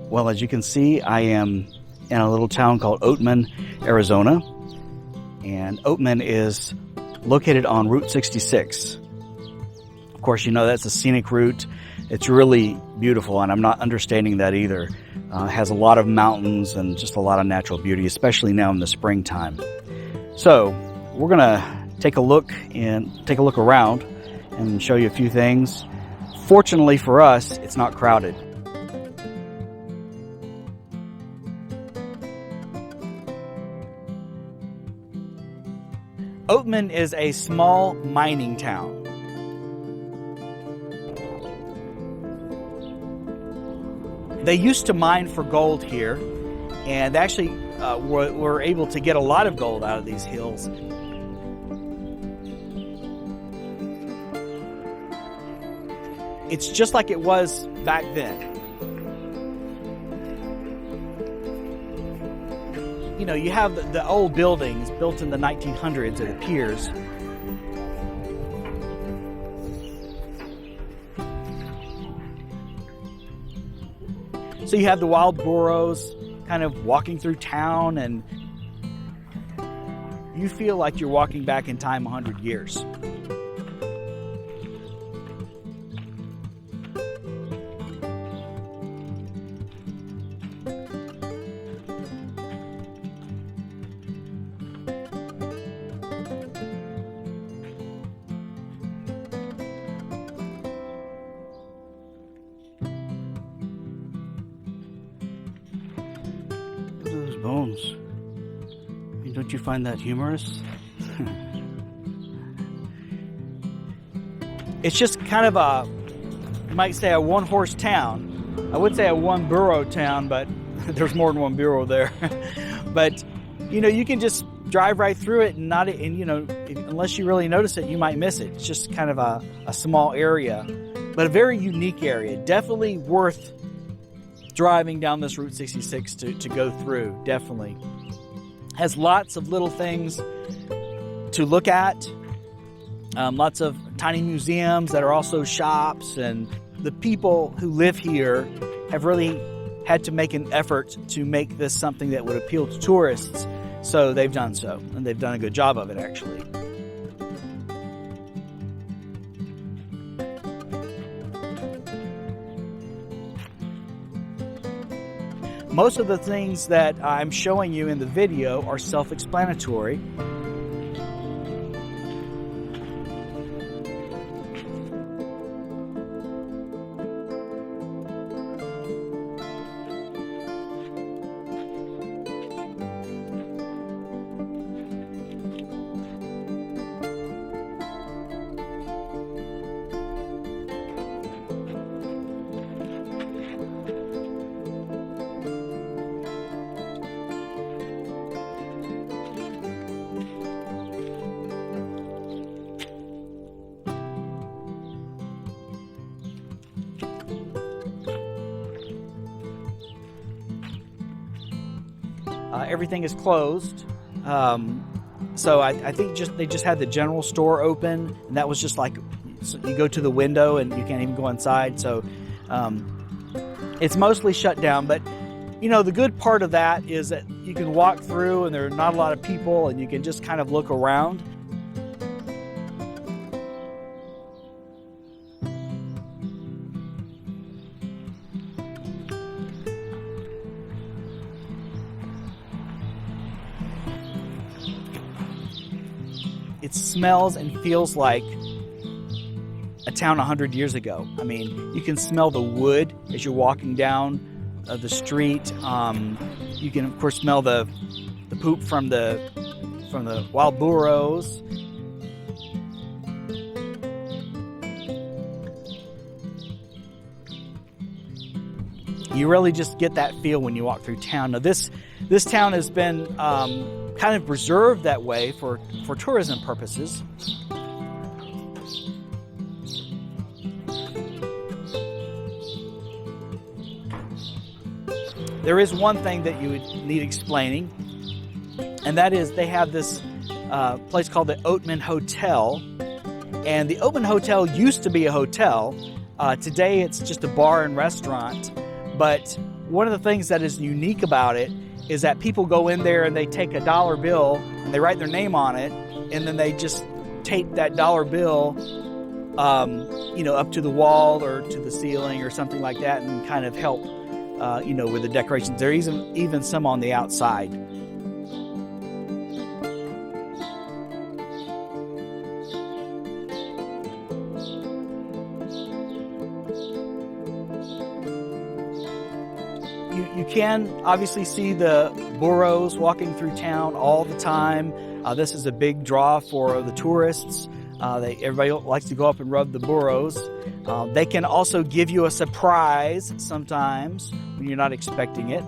Well, as you can see, I am in a little town called Oatman, Arizona. And Oatman is located on Route 66. Of course, you know that's a scenic route. It's really beautiful, and I'm not understanding that either. It has a lot of mountains and just a lot of natural beauty, especially now in the springtime. So we're gonna take a look around and show you a few things. Fortunately for us, it's not crowded. Oatman is a small mining town. They used to mine for gold here, and actually were able to get a lot of gold out of these hills. It's just like it was back then. You know, you have the old buildings built in the 1900s, it appears. So you have the wild burros kind of walking through town, and you feel like you're walking back in time 100 years. Bones. I mean, don't you find that humorous? It's just kind of you might say a one-horse town. I would say a one-burro town, but there's more than one burro there. But you know, you can just drive right through it and you know, unless you really notice it, you might miss it. It's just kind of a small area, but a very unique area. Definitely worth driving down this Route 66 to go through. Definitely has lots of little things to look at, lots of tiny museums that are also shops, and the people who live here have really had to make an effort to make this something that would appeal to tourists, so they've done so, and they've done a good job of it actually. Most of the things that I'm showing you in the video are self-explanatory. Everything is closed, so I think they just had the general store open, and that was just like, so you go to the window and you can't even go inside. So it's mostly shut down. But you know, the good part of that is that you can walk through, and there are not a lot of people, and you can just kind of look around. It smells and feels like a town 100 years ago. I mean, you can smell the wood as you're walking down the street. You can, of course, smell the poop from the wild burros. You really just get that feel when you walk through town. Now, this town has been kind of preserved that way for tourism purposes. There is one thing that you would need explaining, and that is they have this place called the Oatman Hotel. And the Oatman Hotel used to be a hotel. Today it's just a bar and restaurant. But one of the things that is unique about it is that people go in there and they take a dollar bill and they write their name on it, and then they just tape that dollar bill up to the wall or to the ceiling or something like that, and kind of help with the decorations. There is even some on the outside. You can obviously see the Burros walking through town all the time. This is a big draw for the tourists. Everybody likes to go up and rub the Burros. They can also give you a surprise sometimes when you're not expecting it.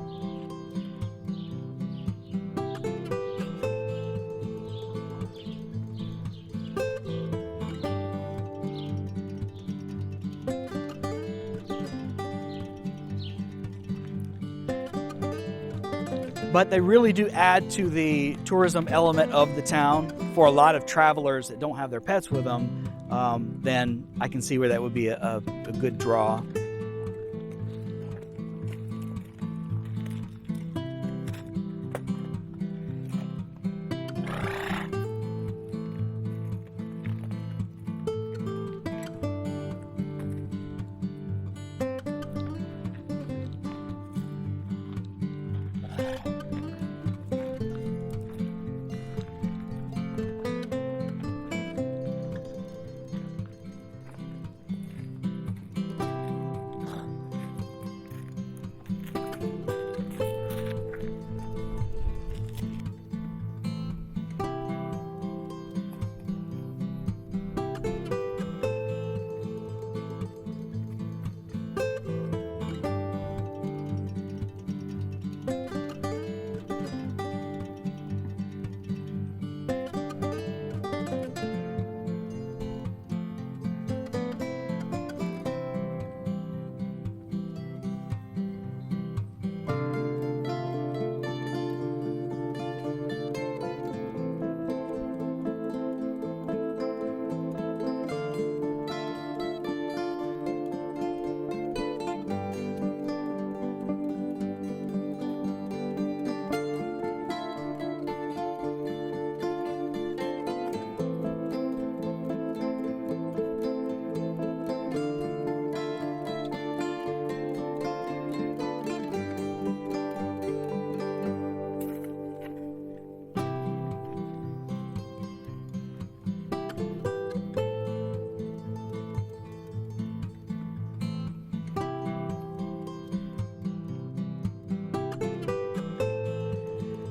But they really do add to the tourism element of the town. For a lot of travelers that don't have their pets with them, then I can see where that would be a good draw.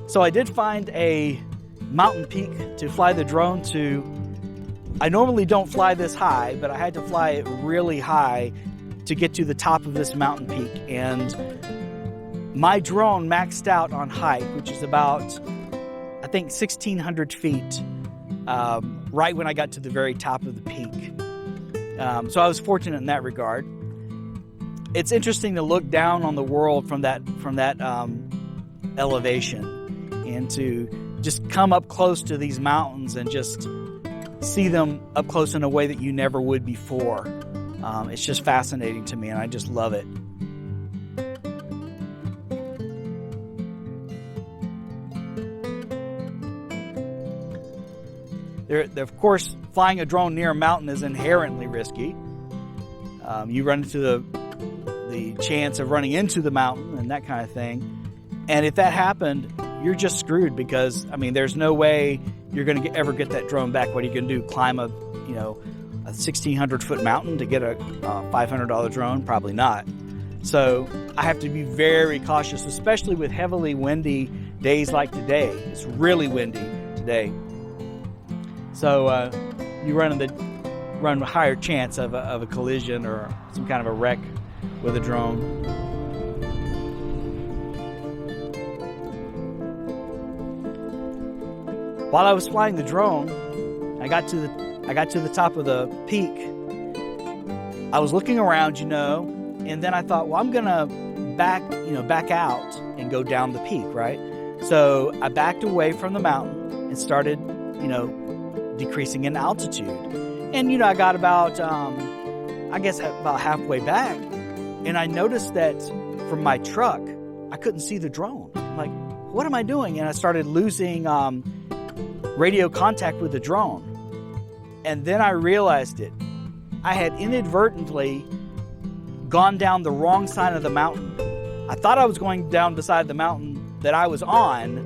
So I did find a mountain peak to fly the drone to. I normally don't fly this high, but I had to fly it really high to get to the top of this mountain peak. And my drone maxed out on height, which is about, I think, 1,600 feet, right when I got to the very top of the peak. So I was fortunate in that regard. It's interesting to look down on the world from that elevation, and to just come up close to these mountains and just see them up close in a way that you never would before. It's just fascinating to me, and I just love it. Of course, flying a drone near a mountain is inherently risky. You run into the chance of running into the mountain and that kind of thing. And if that happened, you're just screwed, because, I mean, there's no way you're going to ever get that drone back. What are you going to do? Climb a 1,600-foot mountain to get a $500 drone? Probably not. So I have to be very cautious, especially with heavily windy days like today. It's really windy today. So you run a higher chance of a collision or some kind of a wreck with a drone. While I was flying the drone, I got to the top of the peak. I was looking around, and then I thought, well, I'm gonna back out and go down the peak, right? So I backed away from the mountain and started, decreasing in altitude. And I got about halfway back, and I noticed that from my truck, I couldn't see the drone. I'm like, what am I doing? And I started losing radio contact with the drone. And then I realized it. I had inadvertently gone down the wrong side of the mountain. I thought I was going down beside the mountain that I was on,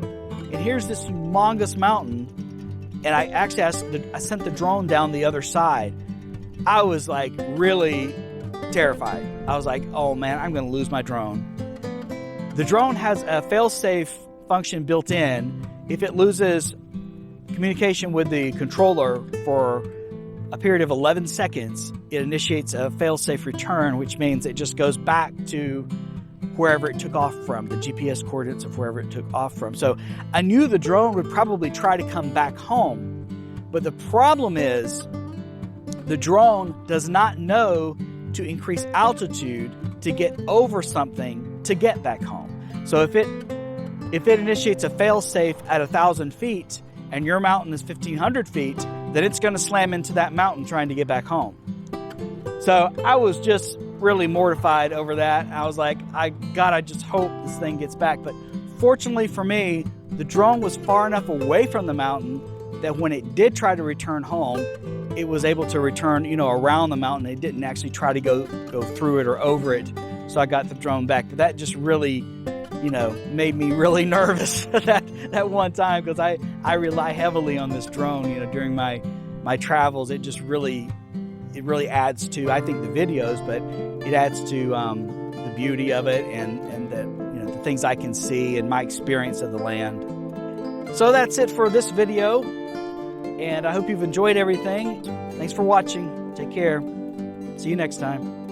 and here's this humongous mountain, and I sent the drone down the other side. I was like really terrified. I was like, oh man, I'm gonna lose my drone. The drone has a fail-safe function built in. If it loses communication with the controller for a period of 11 seconds, it initiates a fail-safe return, which means it just goes back to wherever it took off from, the GPS coordinates of wherever it took off from. So I knew the drone would probably try to come back home, but the problem is the drone does not know to increase altitude to get over something to get back home. So if it initiates a fail-safe at 1,000 feet and your mountain is 1,500 feet, then it's going to slam into that mountain trying to get back home. So I was just really mortified over that. I was like, I just hope this thing gets back. But fortunately for me, the drone was far enough away from the mountain that when it did try to return home, it was able to return, around the mountain. It didn't actually try to go through it or over it. So I got the drone back. But that just really, made me really nervous that one time, because I rely heavily on this drone, during my travels. It just really adds to, I think, the videos, but it adds to the beauty of it and the things I can see and my experience of the land. So that's it for this video, and I hope you've enjoyed everything. Thanks for watching. Take care. See you next time.